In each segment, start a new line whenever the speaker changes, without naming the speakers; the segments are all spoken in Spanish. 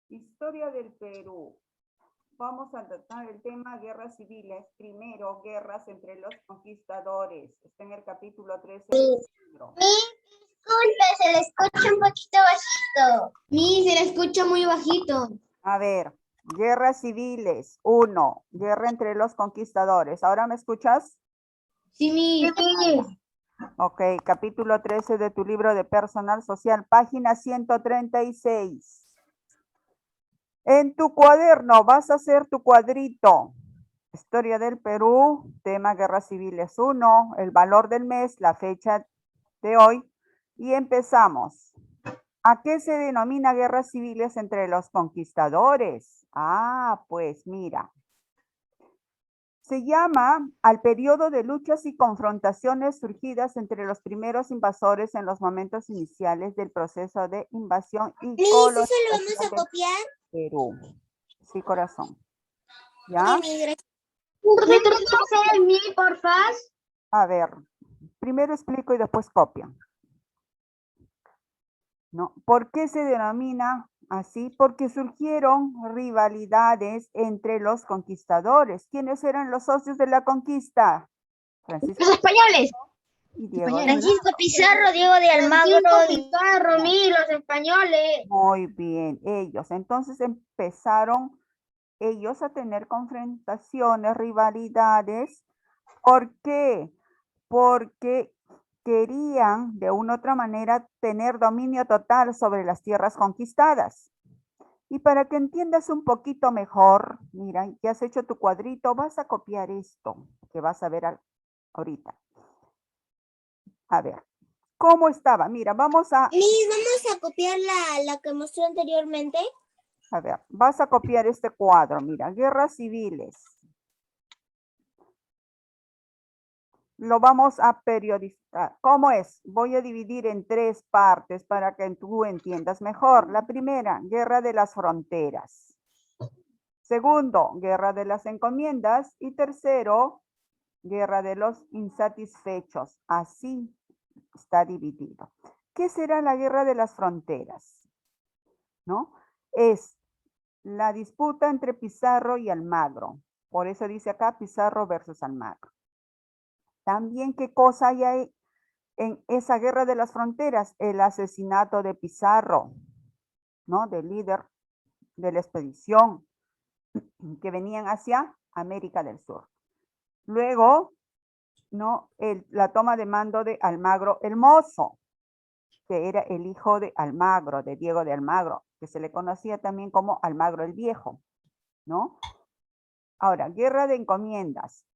Historia del Perú. Vamos a tratar el tema guerras civiles. Primero, guerras entre los conquistadores. Está en el capítulo 13 del libro.
Disculpe, se le escucha un poquito bajito. Se le escucha muy bajito.
A ver, guerras civiles. 1. Guerra entre los conquistadores. ¿Ahora me escuchas?
Sí,
Ok, capítulo 13 de tu libro de personal social, página 136. En tu cuaderno vas a hacer tu cuadrito. Historia del Perú, tema Guerras Civiles 1, el valor del mes, la fecha de hoy. Y empezamos. ¿A qué se denomina guerras civiles entre los conquistadores? Ah, pues mira. Se llama al periodo de luchas y confrontaciones surgidas entre los primeros invasores en los momentos iniciales del proceso de invasión y colonización
¿se lo vamos a copiar?
del Perú. Sí, corazón. ¿Ya?
¿Retrocede en mí, por favor?
A ver, primero explico y después copian. ¿No? ¿Por qué se denomina así? Porque surgieron rivalidades entre los conquistadores. ¿Quiénes eran los socios de la conquista? Francisco
Los españoles.
y Diego.
Francisco Pizarro, Diego de Almagro. Pizarro, los españoles.
Muy bien, ellos. Entonces empezaron ellos a tener confrontaciones, rivalidades. ¿Por qué? Porque querían de una u otra manera tener dominio total sobre las tierras conquistadas. Y para que entiendas un poquito mejor, mira, ya has hecho tu cuadrito, vas a copiar esto que vas a ver ahorita. A ver, ¿cómo estaba? Mira, vamos a
copiar la que mostró anteriormente.
A ver, vas a copiar este cuadro. Mira, guerras civiles. Lo vamos a periodizar. ¿Cómo es? Voy a dividir en 3 partes para que tú entiendas mejor. La primera, guerra de las fronteras. Segundo, guerra de las encomiendas. Y tercero, guerra de los insatisfechos. Así está dividido. ¿Qué será la guerra de las fronteras? ¿No? Es la disputa entre Pizarro y Almagro. Por eso dice acá Pizarro versus Almagro. También, ¿qué cosa hay ahí en esa guerra de las fronteras? El asesinato de Pizarro, ¿no? Del líder de la expedición que venían hacia América del Sur. Luego, ¿no? La toma de mando de Almagro el Mozo, que era el hijo de Almagro, de Diego de Almagro, que se le conocía también como Almagro el Viejo, ¿no? Ahora, guerra de encomiendas.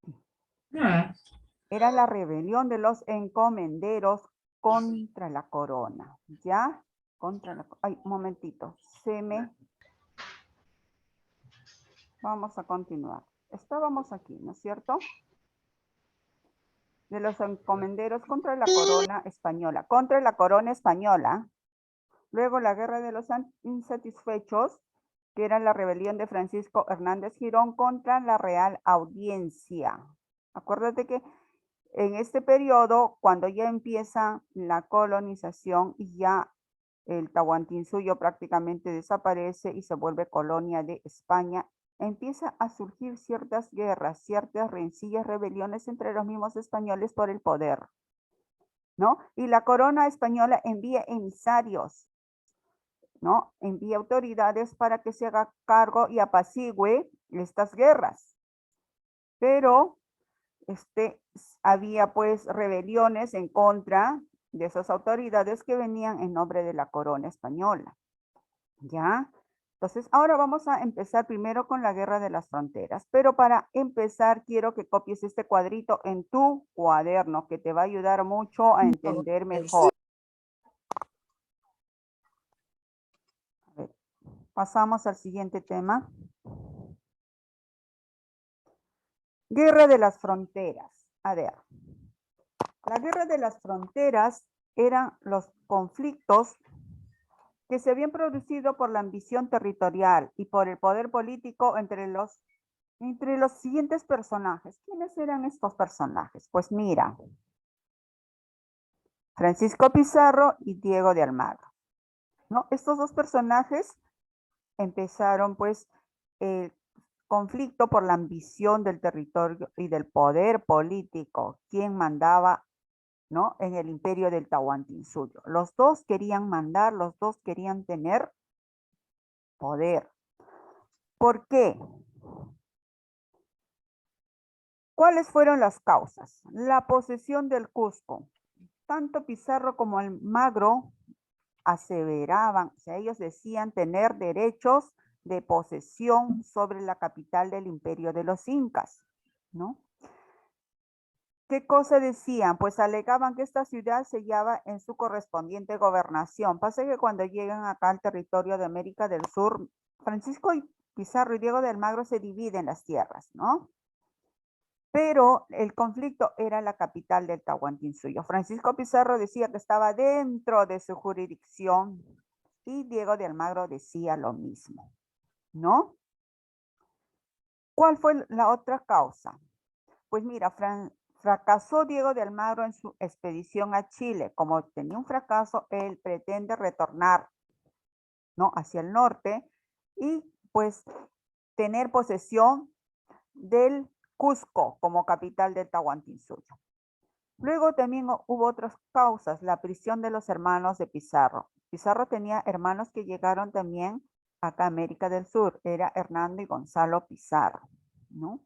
Era la rebelión de los encomenderos contra la corona, ¿ya? Ay, un momentito, Vamos a continuar. Estábamos aquí, ¿no es cierto? De los encomenderos contra la corona española. Contra la corona española. Luego la guerra de los insatisfechos, que era la rebelión de Francisco Hernández Girón contra la Real Audiencia. Acuérdate que en este periodo, cuando ya empieza la colonización y ya el Tahuantinsuyo prácticamente desaparece y se vuelve colonia de España, empieza a surgir ciertas guerras, ciertas rencillas, rebeliones entre los mismos españoles por el poder, ¿no? Y la corona española envía emisarios, ¿no? Envía autoridades para que se haga cargo y apacigüe estas guerras. Pero había pues rebeliones en contra de esas autoridades que venían en nombre de la corona española. ¿Ya? Entonces, ahora vamos a empezar primero con la guerra de las fronteras. Pero para empezar, quiero que copies este cuadrito en tu cuaderno, que te va a ayudar mucho a entender mejor. A ver, pasamos al siguiente tema. Guerra de las fronteras. A ver, la guerra de las fronteras eran los conflictos que se habían producido por la ambición territorial y por el poder político entre los siguientes personajes. ¿Quiénes eran estos personajes? Pues mira, Francisco Pizarro y Diego de Almagro, ¿no? Estos dos personajes empezaron pues el conflicto por la ambición del territorio y del poder político, quién mandaba, ¿no?, en el imperio del Tahuantinsuyo. Los dos querían mandar, los dos querían tener poder. ¿Por qué? ¿Cuáles fueron las causas? La posesión del Cusco. Tanto Pizarro como Almagro aseveraban, o sea, ellos decían tener derechos de posesión sobre la capital del imperio de los incas, ¿no? ¿Qué cosa decían? Pues alegaban que esta ciudad se hallaba en su correspondiente gobernación. Pasa que cuando llegan acá al territorio de América del Sur, Francisco Pizarro y Diego de Almagro se dividen las tierras, ¿no? Pero el conflicto era la capital del Tahuantinsuyo. Francisco Pizarro decía que estaba dentro de su jurisdicción y Diego de Almagro decía lo mismo, ¿no? ¿Cuál fue la otra causa? Pues mira, fracasó Diego de Almagro en su expedición a Chile. Como tenía un fracaso, él pretende retornar, ¿no?, hacia el norte y pues tener posesión del Cusco como capital del Tahuantinsuyo. Luego también hubo otras causas, la prisión de los hermanos de Pizarro. Pizarro tenía hermanos que llegaron también acá a América del Sur, era Hernando y Gonzalo Pizarro, ¿no?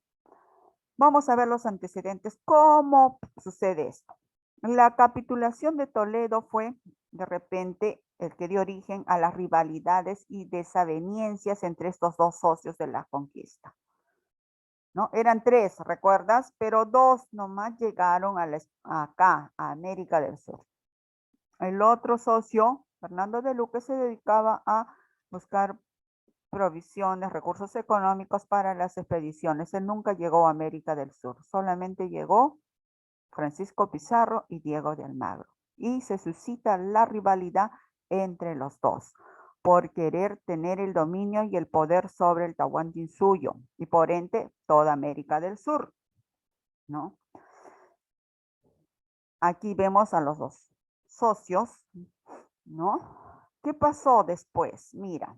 Vamos a ver los antecedentes, cómo sucede esto. La capitulación de Toledo fue de repente el que dio origen a las rivalidades y desavenencias entre estos dos socios de la conquista, ¿no? Eran tres, ¿recuerdas? Pero dos nomás llegaron acá, a América del Sur. El otro socio, Fernando de Luque, se dedicaba a buscar provisiones, recursos económicos para las expediciones. Él nunca llegó a América del Sur, solamente llegó Francisco Pizarro y Diego de Almagro. Y se suscita la rivalidad entre los dos por querer tener el dominio y el poder sobre el Tahuantinsuyo y por ende toda América del Sur, ¿no? Aquí vemos a los dos socios, ¿no? ¿Qué pasó después? Mira.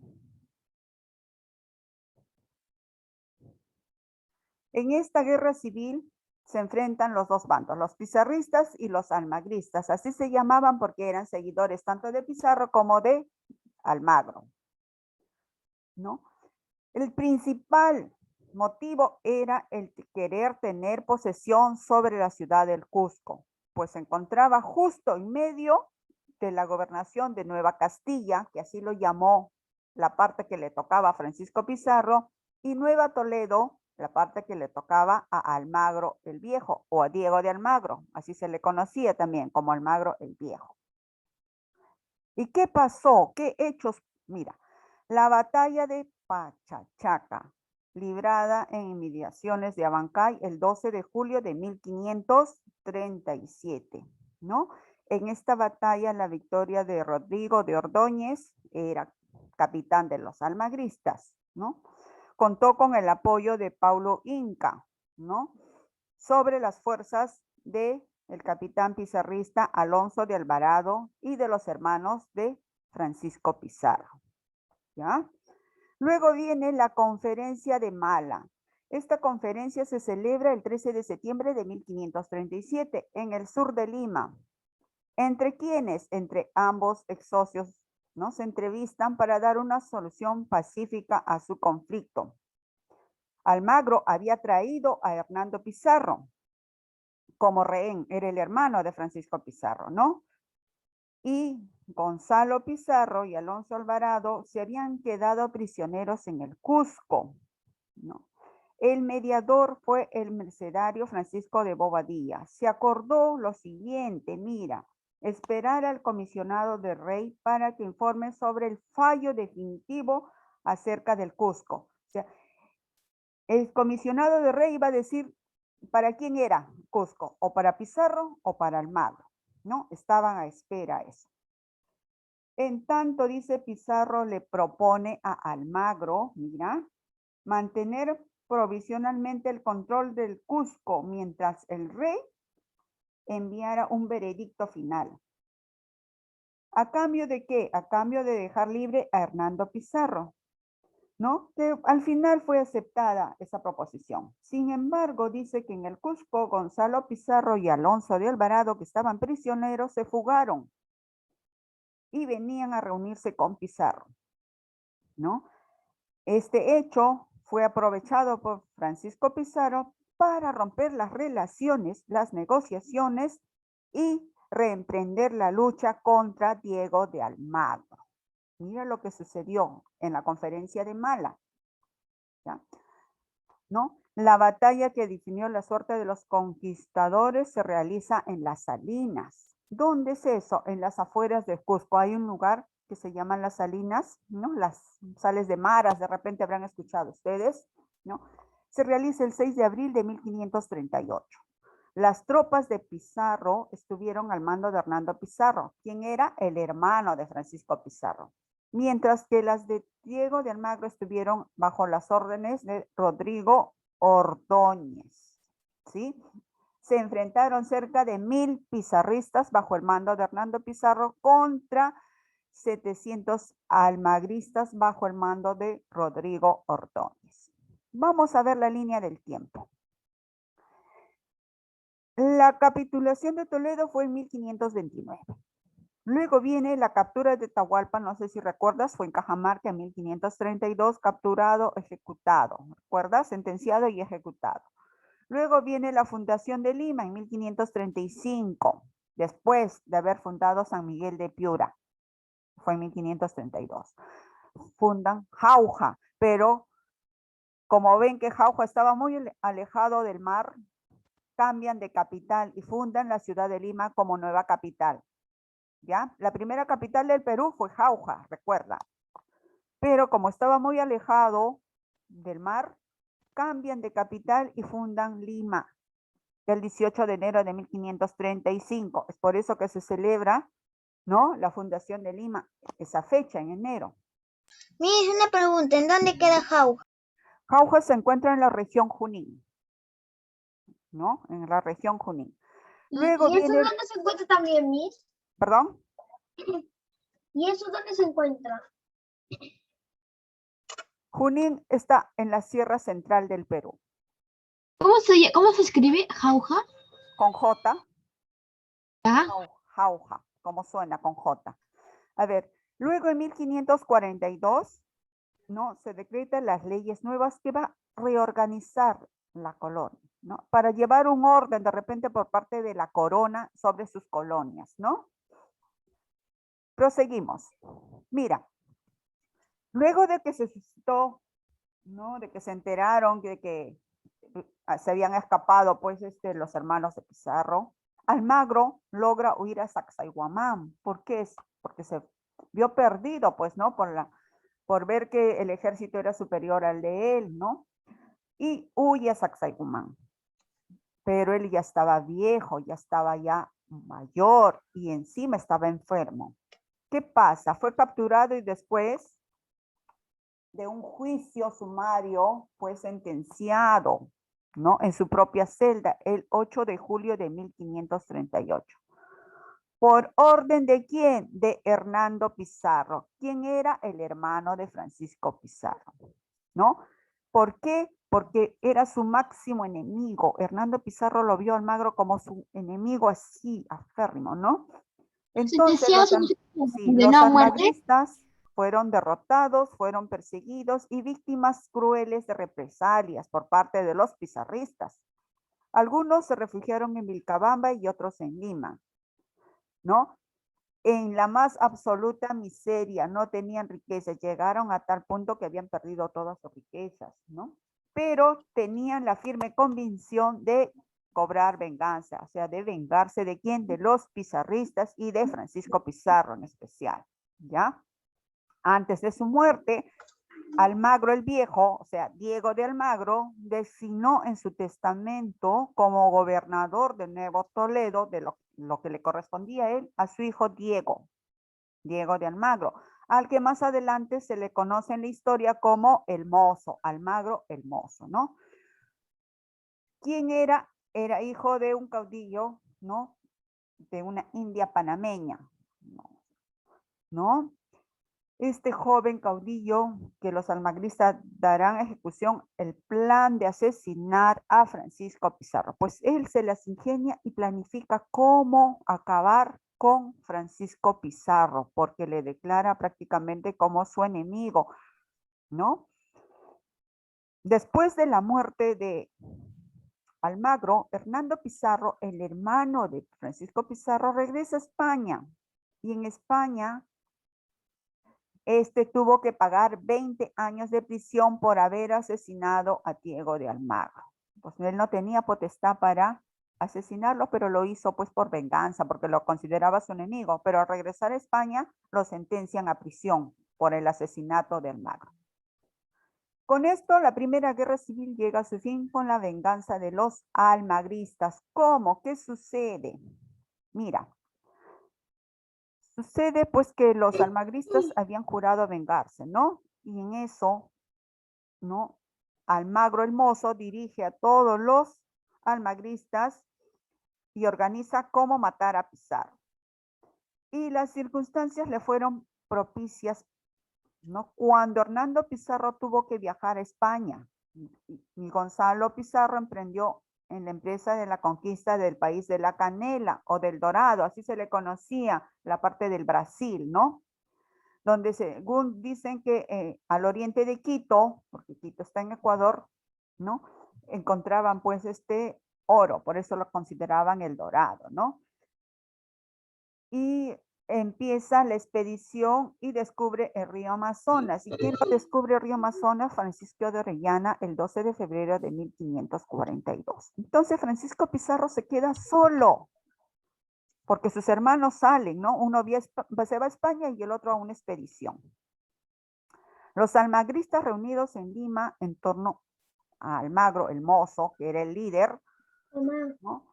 En esta guerra civil se enfrentan los dos bandos, los pizarristas y los almagristas. Así se llamaban porque eran seguidores tanto de Pizarro como de Almagro, ¿no? El principal motivo era el querer tener posesión sobre la ciudad del Cusco, pues se encontraba justo en medio de la gobernación de Nueva Castilla, que así lo llamó la parte que le tocaba a Francisco Pizarro, y Nueva Toledo, la parte que le tocaba a Almagro el Viejo, o a Diego de Almagro, así se le conocía también como Almagro el Viejo. ¿Y qué pasó? ¿Qué hechos? Mira, la batalla de Pachachaca, librada en inmediaciones de Abancay el 12 de julio de 1537, ¿no? En esta batalla, la victoria de Rodrigo de Ordóñez, era capitán de los almagristas, ¿no? Contó con el apoyo de Paulo Inca, ¿no?, sobre las fuerzas de el capitán pizarrista Alonso de Alvarado y de los hermanos de Francisco Pizarro, ¿ya? Luego viene la conferencia de Mala. Esta conferencia se celebra el 13 de septiembre de 1537 en el sur de Lima. ¿Entre quiénes? Entre ambos ex socios, ¿no?, se entrevistan para dar una solución pacífica a su conflicto. Almagro había traído a Hernando Pizarro como rehén, era el hermano de Francisco Pizarro, ¿no? Y Gonzalo Pizarro y Alonso Alvarado se habían quedado prisioneros en el Cusco, ¿no? El mediador fue el mercedario Francisco de Bobadilla. Se acordó lo siguiente, mira, esperar al comisionado del rey para que informe sobre el fallo definitivo acerca del Cusco. O sea, el comisionado del rey iba a decir para quién era Cusco, o para Pizarro o para Almagro, ¿no? Estaban a espera eso. En tanto, dice Pizarro, le propone a Almagro, mira, mantener provisionalmente el control del Cusco mientras el rey enviara un veredicto final. ¿A cambio de qué? A cambio de dejar libre a Hernando Pizarro. ¿no? Que al final fue aceptada esa proposición. Sin embargo, dice que en el Cusco, Gonzalo Pizarro y Alonso de Alvarado, que estaban prisioneros, se fugaron y venían a reunirse con Pizarro, ¿no? Este hecho fue aprovechado por Francisco Pizarro para romper las relaciones, las negociaciones y reemprender la lucha contra Diego de Almagro. Mira lo que sucedió en la conferencia de Mala, ¿ya? ¿No? La batalla que definió la suerte de los conquistadores se realiza en Las Salinas. ¿Dónde es eso? En las afueras de Cusco. Hay un lugar que se llama Las Salinas, ¿no? Las sales de Maras, de repente habrán escuchado ustedes, ¿no? Se realiza el 6 de abril de 1538. Las tropas de Pizarro estuvieron al mando de Hernando Pizarro, quien era el hermano de Francisco Pizarro, mientras que las de Diego de Almagro estuvieron bajo las órdenes de Rodrigo Ordóñez, ¿sí? Se enfrentaron cerca de 1000 pizarristas bajo el mando de Hernando Pizarro contra 700 almagristas bajo el mando de Rodrigo Ordóñez. Vamos a ver la línea del tiempo. La capitulación de Toledo fue en 1529. Luego viene la captura de Tahualpa, no sé si recuerdas, fue en Cajamarca en 1532, capturado, ejecutado. ¿Recuerdas? Sentenciado y ejecutado. Luego viene la fundación de Lima en 1535, después de haber fundado San Miguel de Piura. Fue en 1532. Fundan Jauja, pero como ven que Jauja estaba muy alejado del mar, cambian de capital y fundan la ciudad de Lima como nueva capital. ¿Ya? La primera capital del Perú fue Jauja, recuerda. Pero como estaba muy alejado del mar, cambian de capital y fundan Lima el 18 de enero de 1535. Es por eso que se celebra, ¿no? La fundación de Lima, esa fecha en enero.
Miss, una pregunta, ¿en dónde queda Jauja?
Jauja se encuentra en la región Junín, ¿no? En la región Junín. Luego
¿Y eso
viene,
dónde se encuentra también, Miss?
perdón,
¿Y eso dónde se encuentra?
Junín está en la Sierra Central del Perú,
¿Cómo se escribe? ¿Jauja?
con J,
¿Ah?
Jauja, como suena, con J. A ver, luego en 1542, ¿no? Se decretan las leyes nuevas que va a reorganizar la colonia, ¿no? Para llevar un orden de repente por parte de la corona sobre sus colonias, ¿no? Proseguimos. Mira, luego de que se suscitó, ¿no? De que se enteraron de que se habían escapado, pues, los hermanos de Pizarro, Almagro logra huir a Sacsayhuamán. ¿Por qué? Porque se vio perdido, pues, ¿no? Por ver que el ejército era superior al de él, ¿no? Y huye a Sacsayhuamán. Pero él ya estaba viejo, ya estaba ya mayor y encima estaba enfermo. ¿Qué pasa? Fue capturado y después de un juicio sumario fue sentenciado, ¿no? En su propia celda el 8 de julio de 1538. ¿Por orden de quién? De Hernando Pizarro, quien era el hermano de Francisco Pizarro, ¿no? ¿Por qué? Porque era su máximo enemigo. Hernando Pizarro lo vio a Almagro como su enemigo así, aférrimo, ¿no? Entonces, los almagristas fueron derrotados, fueron perseguidos y víctimas crueles de represalias por parte de los pizarristas. Algunos se refugiaron en Vilcabamba y otros en Lima, ¿no? En la más absoluta miseria, no tenían riqueza, llegaron a tal punto que habían perdido todas sus riquezas, ¿no? Pero tenían la firme convicción de cobrar venganza, o sea, de vengarse de quién, de los pizarristas y de Francisco Pizarro en especial, ¿ya? Antes de su muerte, Almagro el Viejo, o sea, Diego de Almagro, designó en su testamento como gobernador de Nuevo Toledo, de lo que le correspondía a él, a su hijo Diego de Almagro, al que más adelante se le conoce en la historia como el Mozo, Almagro el Mozo, ¿no? ¿Quién era? Era hijo de un caudillo, ¿no? De una india panameña, ¿no? este joven caudillo que los almagristas darán ejecución el plan de asesinar a Francisco Pizarro. Pues él se las ingenia y planifica cómo acabar con Francisco Pizarro, porque le declara prácticamente como su enemigo, ¿no? Después de la muerte de Almagro, Hernando Pizarro, el hermano de Francisco Pizarro, regresa a España. Y en España, tuvo que pagar 20 años de prisión por haber asesinado a Diego de Almagro. Pues él no tenía potestad para asesinarlo, pero lo hizo pues por venganza, porque lo consideraba su enemigo. Pero al regresar a España, lo sentencian a prisión por el asesinato de Almagro. Con esto, la Primera Guerra Civil llega a su fin con la venganza de los almagristas. ¿Cómo? ¿Qué sucede? Mira, sucede pues que los almagristas habían jurado vengarse, ¿no? Y en eso, ¿no? Almagro el Mozo dirige a todos los almagristas y organiza cómo matar a Pizarro. Y las circunstancias le fueron propicias, ¿no? Cuando Hernando Pizarro tuvo que viajar a España y Gonzalo Pizarro emprendió en la empresa de la conquista del país de la canela o del dorado, así se le conocía la parte del Brasil, ¿no? Donde según dicen que al oriente de Quito, porque Quito está en Ecuador, ¿no? Encontraban pues oro, por eso lo consideraban el dorado, ¿no? Y empieza la expedición y descubre el río Amazonas. ¿Y quién lo descubre el río Amazonas? Francisco de Orellana, el 12 de febrero de 1542. Entonces Francisco Pizarro se queda solo, porque sus hermanos salen, ¿no? Uno se va a España y el otro a una expedición. Los almagristas reunidos en Lima en torno a Almagro, el Mozo, que era el líder, ¿no?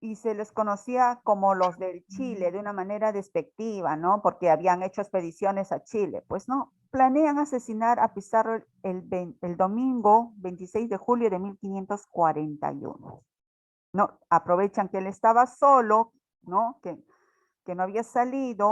Y se les conocía como los del Chile, de una manera despectiva, ¿no? Porque habían hecho expediciones a Chile. Pues no, planean asesinar a Pizarro el domingo 26 de julio de 1541. No, aprovechan que él estaba solo, ¿no? Que no había salido